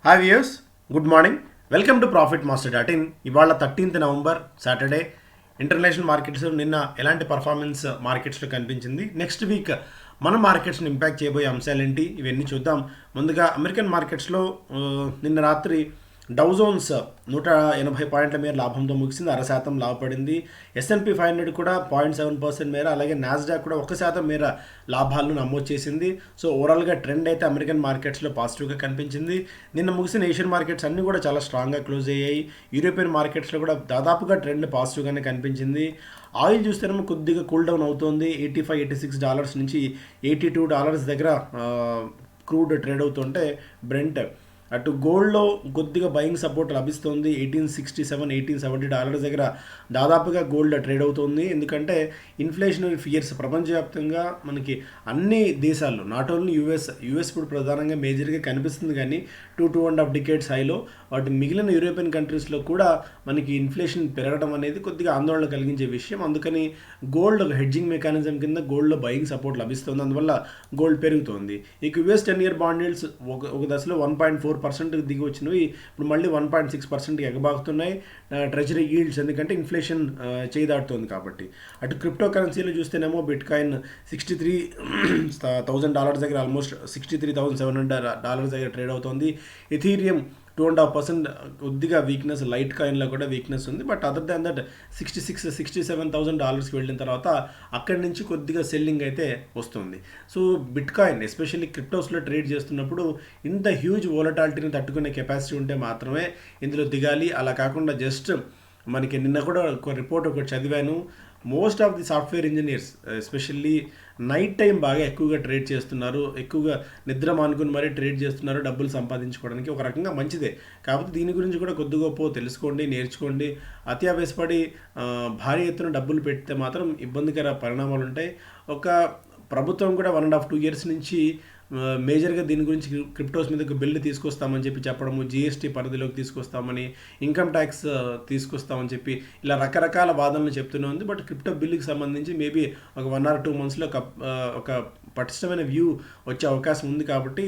Hi viewers, good morning. Welcome to profit master dot in. ఇవాళ 13th November Saturday. International markets నిన్న ఎలాంటి performance మార్కెట్స్లో కనిపించింది, next week మన మార్కెట్స్ని ఇంపాక్ట్ చేయబోయే అంశాలు ఏంటి, ఇవన్నీ చూద్దాం. ముందుగా అమెరికన్ మార్కెట్స్లో నిన్న రాత్రి డౌ జోన్స్ 180 పాయింట్ల మేర లాభంతో ముగిసింది, 0.5% లాభపడింది. S&P 500 కూడా 0.7% మేర, అలాగే నాస్డాక్ కూడా 1% మేర లాభాలను నమోదు చేసింది. సో ఓవరాల్గా ట్రెండ్ అయితే అమెరికన్ మార్కెట్స్లో పాజిటివ్గా కనిపించింది. నిన్న ముగిసిన ఏషియన్ మార్కెట్స్ అన్నీ కూడా చాలా స్ట్రాంగ్గా క్లోజ్ అయ్యాయి. యూరోపియన్ మార్కెట్స్లో కూడా దాదాపుగా ట్రెండ్ పాజిటివ్గానే కనిపించింది. ఆయిల్ చూస్తేనేమో కొద్దిగా కూల్ డౌన్ అవుతోంది. $85-86 నుంచి $82 దగ్గర క్రూడ్ ట్రేడ్ అవుతుంటే బ్రెంట్, అటు గోల్డ్లో కొద్దిగా బయింగ్ సపోర్ట్ లభిస్తుంది. $1867-1870 దగ్గర దాదాపుగా గోల్డ్ ట్రేడ్ అవుతుంది. ఎందుకంటే ఇన్ఫ్లేషనరీ ఫియర్స్ ప్రపంచవ్యాప్తంగా మనకి అన్ని దేశాల్లో, నాట్ ఓన్లీ యూఎస్ ఇప్పుడు ప్రధానంగా మేజర్గా కనిపిస్తుంది, కానీ 2.5 డికేడ్స్ హైలో వాటి మిగిలిన యూరోపియన్ కంట్రీస్లో కూడా మనకి ఇన్ఫ్లేషన్ పెరగడం అనేది కొద్దిగా ఆందోళన కలిగించే విషయం. అందుకని గోల్డ్ ఒక హెడ్జింగ్ మెకానిజం కింద గోల్డ్లో బయింగ్ సపోర్ట్ లభిస్తుంది, అందువల్ల గోల్డ్ పెరుగుతోంది. ఇక యుఎస్ 10-year బాండ్ yields ఒక దశలో 1.4% దిగి వచ్చినవి ఇప్పుడు మళ్ళీ 1.6% ఎగబాకుతున్నాయి. ట్రెజరీ ఈల్డ్స్, ఎందుకంటే ఇన్ఫ్లేషన్ చేదాడుతోంది కాబట్టి. అటు క్రిప్టో కరెన్సీలో చూస్తేనేమో బిట్ కాయిన్ $63,000 దగ్గర, ఆల్మోస్ట్ $63,700 దగ్గర ట్రేడ్ అవుతోంది. ఎథీరియం 2.5% కొద్దిగా వీక్నెస్, లైట్ కాయిన్లో కూడా వీక్నెస్ ఉంది. బట్ అదర్ దాన్ దట్ $67,000కి వెళ్ళిన తర్వాత అక్కడి నుంచి కొద్దిగా సెల్లింగ్ అయితే వస్తుంది. సో బిట్ కాయిన్ ఎస్పెషల్లీ క్రిప్టోస్లో ట్రేడ్ చేస్తున్నప్పుడు ఇంత హ్యూజ్ వోలటాలిటీని తట్టుకునే కెపాసిటీ ఉంటే మాత్రమే ఇందులో దిగాలి. అలా కాకుండా జస్ట్ మనకి నిన్న కూడా ఒక రిపోర్ట్ ఒకటి చదివాను, most of the software engineers especially night time బాగా ఎక్కువగా ట్రేడ్ చేస్తున్నారు, ఎక్కువగా నిద్ర మానుకుని మరీ ట్రేడ్ చేస్తున్నారు డబ్బులు సంపాదించుకోవడానికి. ఒక రకంగా మంచిదే, కాకపోతే దీని గురించి కూడా కొద్ది గొప్ప తెలుసుకోండి, నేర్చుకోండి. అతి ఆవేశపడి భారీ ఎత్తున డబ్బులు పెడితే మాత్రం ఇబ్బందికర పరిణామాలు ఉంటాయి. ఒక ప్రభుత్వం కూడా 1.5-2 years నుంచి మేజర్గా దీని గురించి క్రిప్టోస్ మీద ఒక బిల్లు తీసుకొస్తామని చెప్పి చెప్పడము, జిఎస్టీ పరిధిలోకి తీసుకొస్తామని, ఇన్కమ్ ట్యాక్స్ తీసుకొస్తామని చెప్పి ఇలా రకరకాల వాదనలు చెప్తూనే ఉంది. బట్ క్రిప్టో బిల్లుకి సంబంధించి మేబీ ఒక 1 or 2 monthsలో ఒక పటిష్టమైన వ్యూ వచ్చే అవకాశం ఉంది. కాబట్టి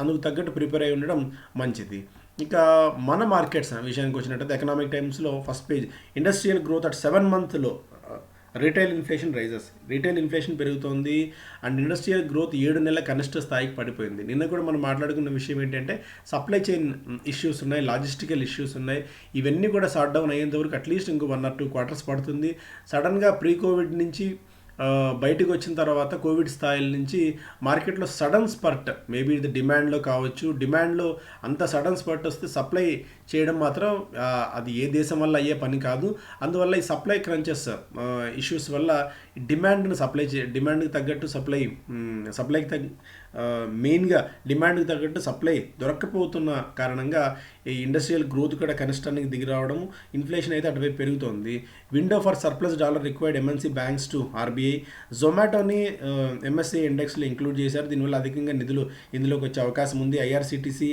అందుకు తగ్గట్టు ప్రిపేర్ అయి ఉండడం మంచిది. ఇక మన మార్కెట్స్ విషయానికి వచ్చినట్టయితే ఎకనామిక్ టైమ్స్లో first page, industrial growth at 7 monthలో retail inflation rises, retail inflation పెరుగుతోంది అండ్ ఇండస్ట్రియల్ గ్రోత్ 7 నెలల కనిష్ట స్థాయికి పడిపోయింది. నిన్న కూడా మనం మాట్లాడుకున్న విషయం ఏంటంటే సప్లై చైన్ ఇష్యూస్ ఉన్నాయి, లాజిస్టికల్ ఇష్యూస్ ఉన్నాయి. ఇవన్నీ కూడా సార్ట్ డౌన్ అయ్యేంత వరకు అట్లీస్ట్ ఇంకో 1 or 2 quarters పడుతుంది. సడన్గా ప్రీ కోవిడ్ నుంచి బయటకు వచ్చిన తర్వాత కోవిడ్ స్థాయిల నుంచి మార్కెట్లో సడన్ స్పర్ట్, మేబీ ఇది డిమాండ్లో కావచ్చు, డిమాండ్లో అంత సడన్ స్పర్ట్ వస్తే సప్లై చేయడం మాత్రం అది ఏ దేశం వల్ల అయ్యే పని కాదు. అందువల్ల ఈ సప్లై క్రంచెస్ ఇష్యూస్ వల్ల డిమాండ్ని డిమాండ్కి తగ్గట్టు సప్లైకి మెయిన్గా డిమాండ్కి తగ్గట్టు సప్లై దొరక్కపోతున్న కారణంగా ఈ ఇండస్ట్రియల్ గ్రోత్ కూడా కనిష్టానికి దిగి రావడం, ఇన్ఫ్లేషన్ అయితే అటువైపు పెరుగుతోంది. Window for surplus dollar required MNC banks to RBI, జొమాటోని ఎంఎస్సీ ఇండెక్స్లో ఇంక్లూడ్ చేశారు. దీనివల్ల అధికంగా నిధులు ఇందులోకి వచ్చే అవకాశం ఉంది. IRCTC,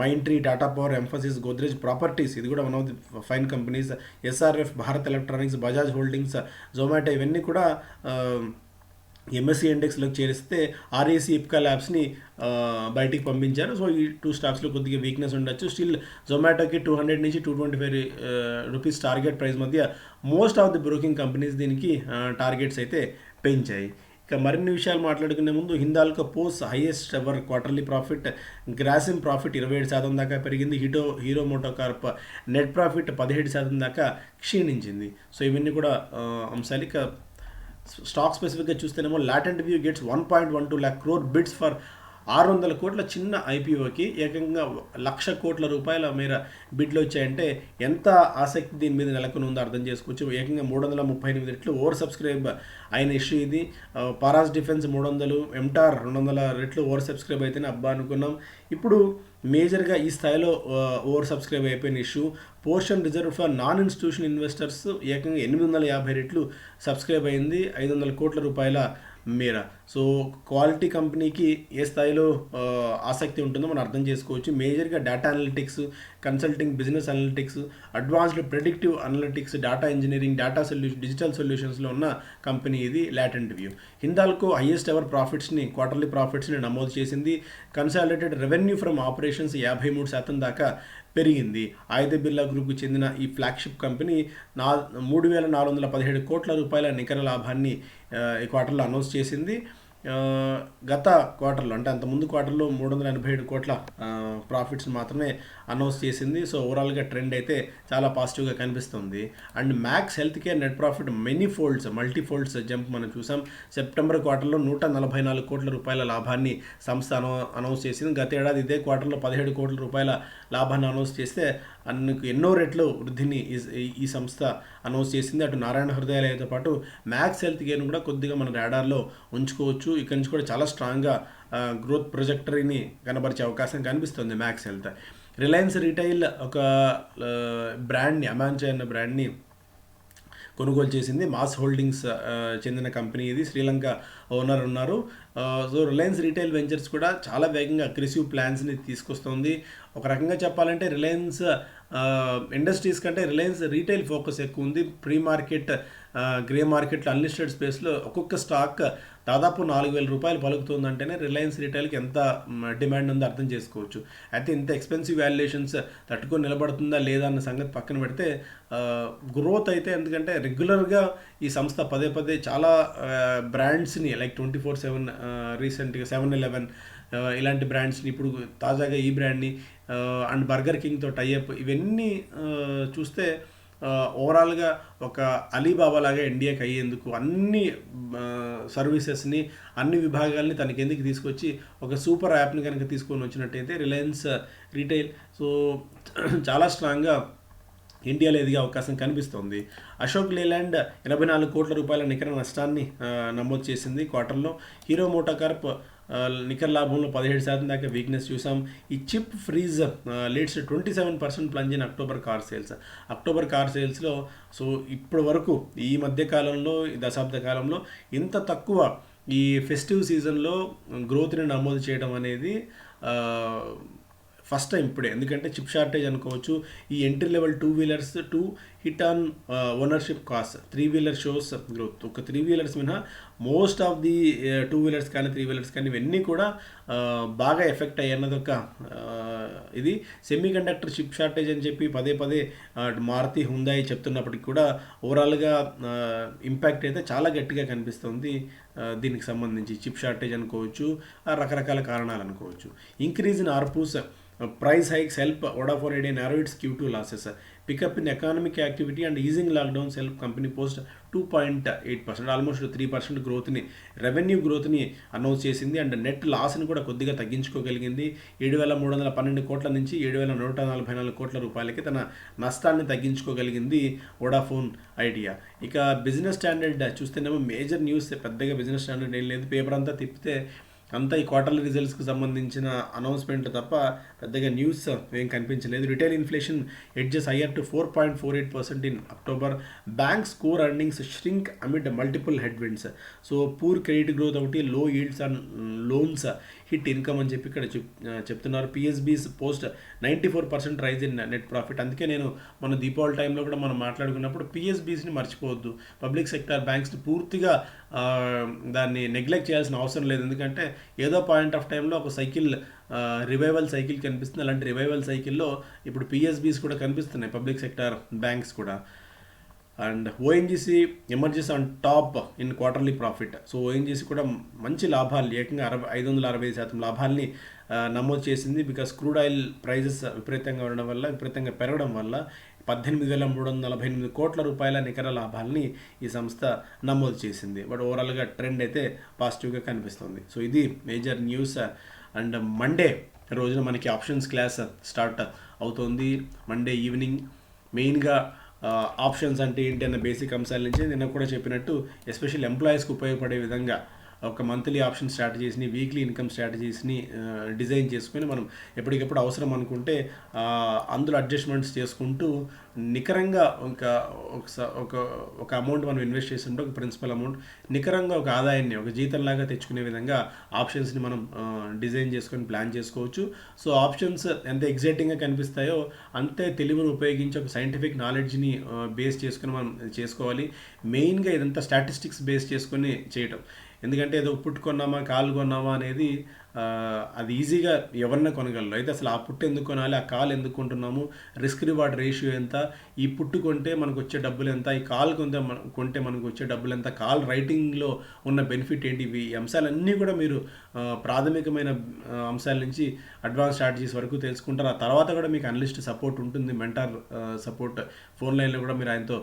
Mindtree, Tata Power, Mphasis, Godrej properties, ఇది కూడా one of the fine companies, SRF, Bharat electronics, Bajaj holdings, Zomato ఇవన్నీ కూడా ఎంఎస్సీ ఇండెక్స్లోకి చేరిస్తే ఆర్ఏసీ, ఇప్కా ల్యాబ్స్ని బయటికి పంపించారు. సో ఈ 2 స్టాక్స్లో కొద్దిగా వీక్నెస్ ఉండొచ్చు. స్టిల్ జొమాటోకి 200 నుంచి 225 రూపీస్ టార్గెట్ ప్రైస్ మధ్య most of the broking companies దీనికి టార్గెట్స్ అయితే పెంచాయి. ఇక మరిన్ని విషయాలు మాట్లాడుకునే ముందు Hindalco post highest ever quarterly profit, Grasim profit 27% దాకా పెరిగింది. హీరో మోటోకార్ప్ నెట్ ప్రాఫిట్ 17% దాకా క్షీణించింది. సో ఇవన్నీ కూడా అంశాలు. ఇక స్టాక్ స్పెసిఫిక్గా చూస్తేనేమో latent view gets 1.12 lakh crore bids for 600 కోట్ల చిన్న ఐపీఓకి ఏకంగా 1,00,000 కోట్ల రూపాయల మేర బిడ్లు వచ్చాయంటే ఎంత ఆసక్తి దీని మీద నెలకొని ఉందో అర్థం చేసుకోవచ్చు. ఏకంగా 338 రెట్లు ఓవర్ సబ్స్క్రైబ్ అయిన ఇష్యూ ఇది. పారాస్ డిఫెన్స్ 300, ఎంటార్ 200 రెట్లు ఓవర్ సబ్స్క్రైబ్ అయితేనే అబ్బా అనుకున్నాం. ఇప్పుడు మేజర్గా ఈ స్థాయిలో ఓవర్ సబ్స్క్రైబ్ అయిపోయిన issue. Portion reserve for non institutional investors ఏకంగా 850 రెట్లు సబ్స్క్రైబ్ అయింది. 500 కోట్ల రూపాయల మీరా. సో క్వాలిటీ కంపెనీకి ఏ స్థాయిలో ఆసక్తి ఉంటుందో మనం అర్థం చేసుకోవచ్చు. మేజర్గా data analytics, consulting, business analytics, advanced predictive analytics, data engineering, digital సొల్యూషన్స్లో ఉన్న కంపెనీ ఇది latent view. Hindalco highest ever quarterly ప్రాఫిట్స్ని నమోదు చేసింది. కన్సాలిడేటెడ్ రెవెన్యూ ఫ్రమ్ ఆపరేషన్స్ 53% దాకా పెరిగింది. ఆయుధ బిర్లా గ్రూప్కి చెందిన ఈ ఫ్లాగ్షిప్ కంపెనీ 3,417 కోట్ల రూపాయల నికర లాభాన్ని ఈ క్వార్టర్లో అనౌన్స్ చేసింది. గత క్వార్టర్లో అంటే అంతకుముందు క్వార్టర్లో 387 కోట్ల ప్రాఫిట్స్ మాత్రమే అనౌన్స్ చేసింది. సో ఓవరాల్గా ట్రెండ్ అయితే చాలా పాజిటివ్గా కనిపిస్తుంది. And Max health care net profit multifolds jump మనం చూసాం. సెప్టెంబర్ క్వార్టర్లో 144 కోట్ల రూపాయల లాభాన్ని సంస్థ అనౌన్స్ చేసింది. గత ఏడాది ఇదే క్వార్టర్లో 17 కోట్ల రూపాయల లాభాన్ని అనౌన్స్ చేస్తే ఎన్నో రెట్లు వృద్ధిని ఈ సంస్థ అనౌన్స్ చేసింది. అటు నారాయణ హృదయాలయతో పాటు మ్యాక్స్ హెల్త్ కేర్ను కూడా కొద్దిగా మన రాడార్లో ఉంచుకోవచ్చు. ఇక్కడి నుంచి కూడా చాలా స్ట్రాంగ్గా గ్రోత్ ప్రొజెక్టరీని కనబరిచే అవకాశం కనిపిస్తుంది మ్యాక్స్ హెల్త్. రిలయన్స్ రీటైల్ ఒక బ్రాండ్ని, అమాంచా అన్న బ్రాండ్ని కొనుగోలు చేసింది. మాస్ హోల్డింగ్స్ చెందిన కంపెనీ ఇది. శ్రీలంక ఓనర్ ఉన్నారు. సో రిలయన్స్ రీటైల్ వెంచర్స్ కూడా చాలా వేగంగా అగ్రెసివ్ ప్లాన్స్ని తీసుకొస్తుంది. ఒక రకంగా చెప్పాలంటే రిలయన్స్ ఇండస్ట్రీస్ కంటే రిలయన్స్ రీటైల్ ఫోకస్ ఎక్కువ ఉంది. ప్రీ మార్కెట్, గ్రే మార్కెట్లో అన్లిస్టెడ్ స్పేస్లో ఒక్కొక్క స్టాక్ దాదాపు 4,000 రూపాయలు పలుకుతుందంటేనే రిలయన్స్ రీటైల్కి ఎంత డిమాండ్ ఉందో అర్థం చేసుకోవచ్చు. అయితే ఇంత ఎక్స్పెన్సివ్ వాల్యుయేషన్స్ తట్టుకొని నిలబడుతుందా లేదా అన్న సంగతి పక్కన పెడితే గ్రోత్ అయితే, ఎందుకంటే రెగ్యులర్గా ఈ సంస్థ పదే చాలా బ్రాండ్స్ని లైక్ 24/7, రీసెంట్గా 7-Eleven ఇలాంటి బ్రాండ్స్ని, ఇప్పుడు తాజాగా ఈ బ్రాండ్ని అండ్ బర్గర్ కింగ్తో టైఅప్, ఇవన్నీ చూస్తే ఓవరాల్గా ఒక అలీబాబా లాగా ఇండియాకి అయ్యేందుకు అన్ని సర్వీసెస్ని, అన్ని విభాగాల్ని తనకి ఎందుకు తీసుకొచ్చి ఒక సూపర్ యాప్ని కనుక తీసుకొని వచ్చినట్టయితే రిలయన్స్ రీటైల్ సో చాలా స్ట్రాంగ్గా ఇండియాలో ఎదిగే అవకాశం కనిపిస్తుంది. అశోక్ లేలాండ్ 84 కోట్ల రూపాయల నికర నష్టాన్ని నమోదు చేసింది క్వార్టర్లో. హీరో మోటోకార్ప్ నికర లాభంలో 17% దాకా వీక్నెస్ చూసాం. ఈ chip freeze leads 27% plunge in October car సేల్స్లో. సో ఇప్పటి వరకు ఈ మధ్యకాలంలో, ఈ దశాబ్ద కాలంలో ఇంత తక్కువ ఈ ఫెస్టివ్ సీజన్లో గ్రోత్ని నమోదు చేయడం అనేది ఫస్ట్ టైం ఇప్పుడే. ఎందుకంటే చిప్ షార్టేజ్ అనుకోవచ్చు. ఈ entry level 2 wheelers to hit on ownership cost, 3 wheeler shows growth. ఒక 3 వీలర్స్ మినహా మోస్ట్ ఆఫ్ ది 2 వీలర్స్ కానీ 3 వీలర్స్ కానీ ఇవన్నీ కూడా బాగా ఎఫెక్ట్ అయ్యన్నది ఒక ఇది. సెమీ కండక్టర్ చిప్ షార్టేజ్ అని చెప్పి పదే మారుతి, హుందాయ్ చెప్తున్నప్పటికీ కూడా ఓవరాల్గా ఇంపాక్ట్ అయితే చాలా గట్టిగా కనిపిస్తుంది. దీనికి సంబంధించి చిప్ షార్టేజ్ అనుకోవచ్చు, రకరకాల కారణాలు అనుకోవచ్చు. Increase in ARPUs, price hikes help Vodafone Idea narrow its Q2 losses. Pickup in economic activity and easing lockdowns help company post 2.8%, almost 3% గ్రోత్ని, revenue గ్రోత్ని announce చేసింది. అండ్ నెట్ లాస్ని కూడా కొద్దిగా తగ్గించుకోగలిగింది. 7,312 కోట్ల నుంచి 7,144 కోట్ల రూపాయలకి తన నష్టాన్ని తగ్గించుకోగలిగింది వోడాఫోన్ ఐడియా. ఇక బిజినెస్ స్టాండర్డ్ చూస్తేనేమో మేజర్ న్యూస్ పెద్దగా బిజినెస్ స్టాండర్డ్ ఏం లేదు. పేపర్ అంతా తిప్పితే అంతా ఈ క్వార్టర్లీ రిజల్ట్స్కి సంబంధించిన అనౌన్స్మెంట్ తప్ప పెద్దగా న్యూస్ ఏం కనిపించలేదు. Retail inflation edges higher to 4.48% in October. Banks core earnings shrink amid multiple headwinds. So poor credit growth ఒకటి, low yields and loans hit income అని చెప్పి ఇక్కడ చెప్తున్నారు. PSBs post 94% rise in net profit. అందుకే నేను మన దీపావళి టైంలో కూడా మనం మాట్లాడుకున్నప్పుడు పిఎస్బీస్ని మర్చిపోవద్దు. పబ్లిక్ సెక్టార్ బ్యాంక్స్ని పూర్తిగా దాన్ని నెగ్లెక్ట్ చేయాల్సిన అవసరం లేదు. ఎందుకంటే ఏదో పాయింట్ ఆఫ్ టైంలో ఒక సైకిల్, రివైవల్ సైకిల్ కనిపిస్తుంది. అలాంటి రివైవల్ సైకిల్లో ఇప్పుడు పిఎస్బీస్ కూడా కనిపిస్తున్నాయి, పబ్లిక్ సెక్టార్ బ్యాంక్స్ కూడా. And ONGC emerges on top in quarterly profit. So ONGC కూడా మంచి లాభాలు, ఏకంగా 565% లాభాల్ని నమోదు చేసింది. బికాస్ క్రూడ్ ఆయిల్ ప్రైజెస్ విపరీతంగా పెరగడం వల్ల 18,348 కోట్ల రూపాయల నికర లాభాలని ఈ సంస్థ నమోదు చేసింది. బట్ ఓవరాల్గా ట్రెండ్ అయితే పాజిటివ్గా కనిపిస్తుంది. సో ఇది మేజర్ న్యూస్. అండ్ మండే రోజున మనకి ఆప్షన్స్ క్లాస్ స్టార్ట్ అవుతుంది. మండే ఈవినింగ్ మెయిన్గా ఆప్షన్స్ అంటే ఏంటి అన్న బేసిక్ అంశాల నుంచి నిన్న కూడా చెప్పినట్టు ఎస్పెషల్లీ ఎంప్లాయీస్కి ఉపయోగపడే విధంగా ఒక మంత్లీ ఆప్షన్ స్ట్రాటజీస్ని, వీక్లీ ఇన్కమ్ స్ట్రాటజీస్ని డిజైన్ చేసుకొని మనం ఎప్పటికెప్పుడు అవసరం అనుకుంటే అందులో అడ్జస్ట్మెంట్స్ చేసుకుంటూ నికరంగా ఇంకా ఒక ఒక అమౌంట్ మనం ఇన్వెస్ట్ చేస్తుంటే ఒక ప్రిన్సిపల్ అమౌంట్ నికరంగా ఒక ఆదాయాన్ని ఒక జీతంలాగా తెచ్చుకునే విధంగా ఆప్షన్స్ని మనం డిజైన్ చేసుకొని ప్లాన్ చేసుకోవచ్చు. సో ఆప్షన్స్ ఎంత ఎగ్జైటింగ్గా కనిపిస్తాయో అంతే తెలివిని ఉపయోగించి ఒక సైంటిఫిక్ నాలెడ్జ్ని బేస్ చేసుకొని మనం చేసుకోవాలి. మెయిన్గా ఇదంతా స్టాటిస్టిక్స్ బేస్ చేసుకొని చేయటం. ఎందుకంటే ఏదో పుట్టు కొన్నామా కాలు కొన్నామా అనేది అది ఈజీగా ఎవరన్నా కొనగలరు. అయితే అసలు ఆ పుట్టు ఎందుకు కొనాలి, ఆ కాలు ఎందుకు కొంటున్నాము, రిస్క్ రివార్డ్ రేషియో ఎంత, ఈ పుట్టు కొంటే మనకు వచ్చే డబ్బులు ఎంత, ఈ కాలు కొంటే మనకు వచ్చే డబ్బులు ఎంత, కాల్ రైటింగ్లో ఉన్న బెనిఫిట్ ఏంటి, ఈ అంశాలన్నీ కూడా మీరు ప్రాథమికమైన అంశాల నుంచి అడ్వాన్స్ స్ట్రాటజీస్ వరకు తెలుసుకుంటారు. ఆ తర్వాత కూడా మీకు అనలిస్ట్ సపోర్ట్ ఉంటుంది, మెంటార్ సపోర్ట్ ఫోన్ లైన్లో కూడా మీరు ఆయనతో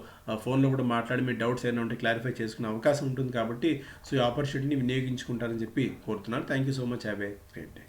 ఫోన్లో కూడా మాట్లాడి మీ డౌట్స్ ఏమైనా ఉంటే క్లారిఫై చేసుకునే అవకాశం ఉంటుంది. కాబట్టి సో ఈ ఆపర్చునిటీని వినియోగించుకుంటారని చెప్పి కోరుతున్నాను. Thank you so much. Have a great day.